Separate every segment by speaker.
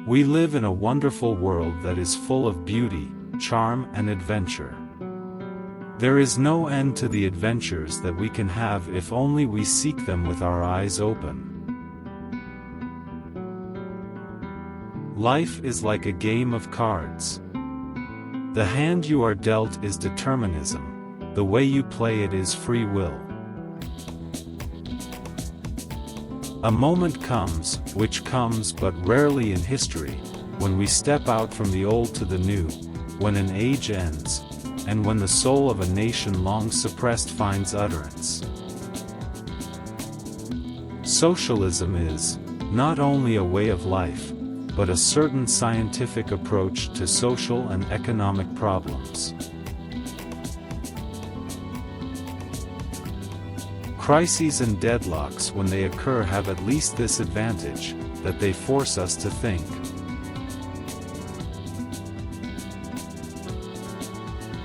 Speaker 1: We live in a wonderful world that is full of beauty, charm and adventure. There is no end to the adventures that we can have if only we seek them with our eyes open. Life is like a game of cards. The hand you are dealt is determinism, the way you play it is free will. A moment comes, which comes but rarely in history, when we step out from the old to the new, when an age ends, and when the soul of a nation long suppressed finds utterance. Socialism is, not only a way of life, but a certain scientific approach to social and economic problems. Crises and deadlocks when they occur have at least this advantage, that they force us to think.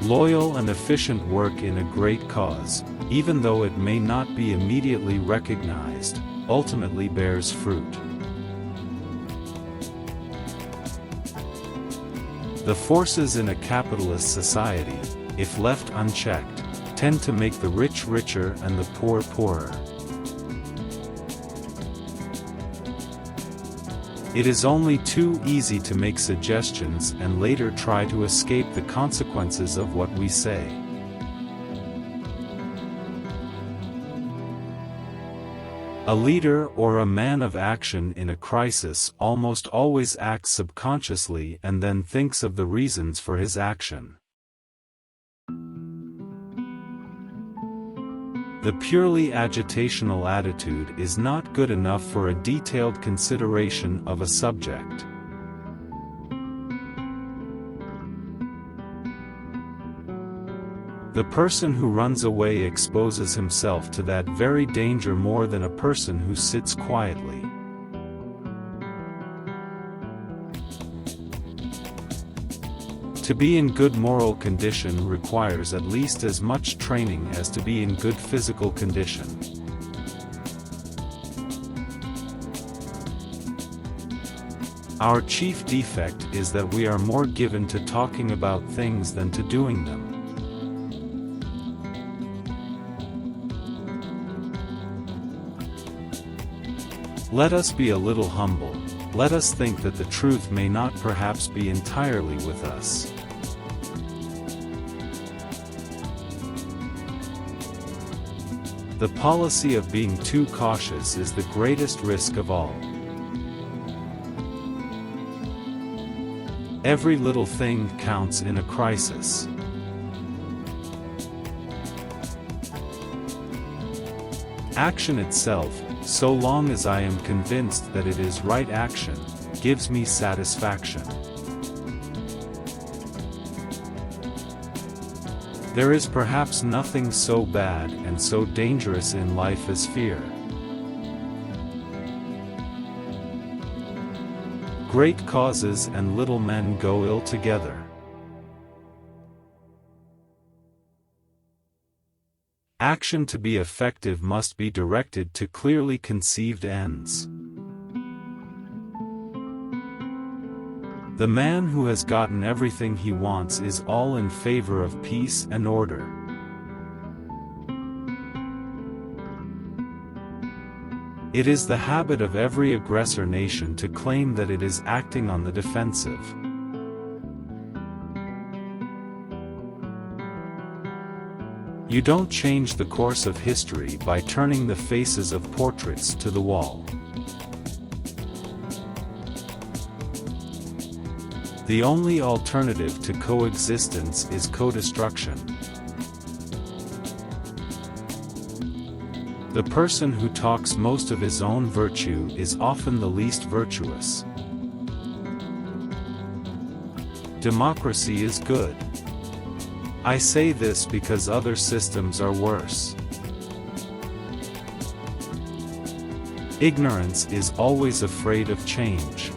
Speaker 1: Loyal and efficient work in a great cause, even though it may not be immediately recognized, ultimately bears fruit. The forces in a capitalist society, if left unchecked, tend to make the rich richer and the poor poorer. It is only too easy to make suggestions and later try to escape the consequences of what we say. A leader or a man of action in a crisis almost always acts subconsciously and then thinks of the reasons for his action. The purely agitational attitude is not good enough for a detailed consideration of a subject. The person who runs away exposes himself to that very danger more than a person who sits quietly. To be in good moral condition requires at least as much training as to be in good physical condition. Our chief defect is that we are more given to talking about things than to doing them. Let us be a little humble. Let us think that the truth may not perhaps be entirely with us. The policy of being too cautious is the greatest risk of all. Every little thing counts in a crisis. Action itself, so long as I am convinced that it is right action, gives me satisfaction. There is perhaps nothing so bad and so dangerous in life as fear. Great causes and little men go ill together. Action to be effective must be directed to clearly conceived ends. The man who has gotten everything he wants is all in favor of peace and order. It is the habit of every aggressor nation to claim that it is acting on the defensive. You don't change the course of history by turning the faces of portraits to the wall. The only alternative to coexistence is co-destruction. The person who talks most of his own virtue is often the least virtuous. Democracy is good. I say this because other systems are worse. Ignorance is always afraid of change.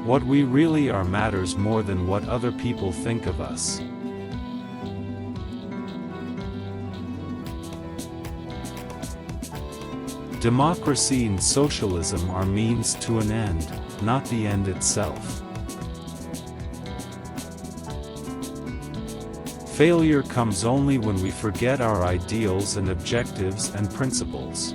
Speaker 1: What we really are matters more than what other people think of us. Democracy and socialism are means to an end, not the end itself. Failure comes only when we forget our ideals and objectives and principles.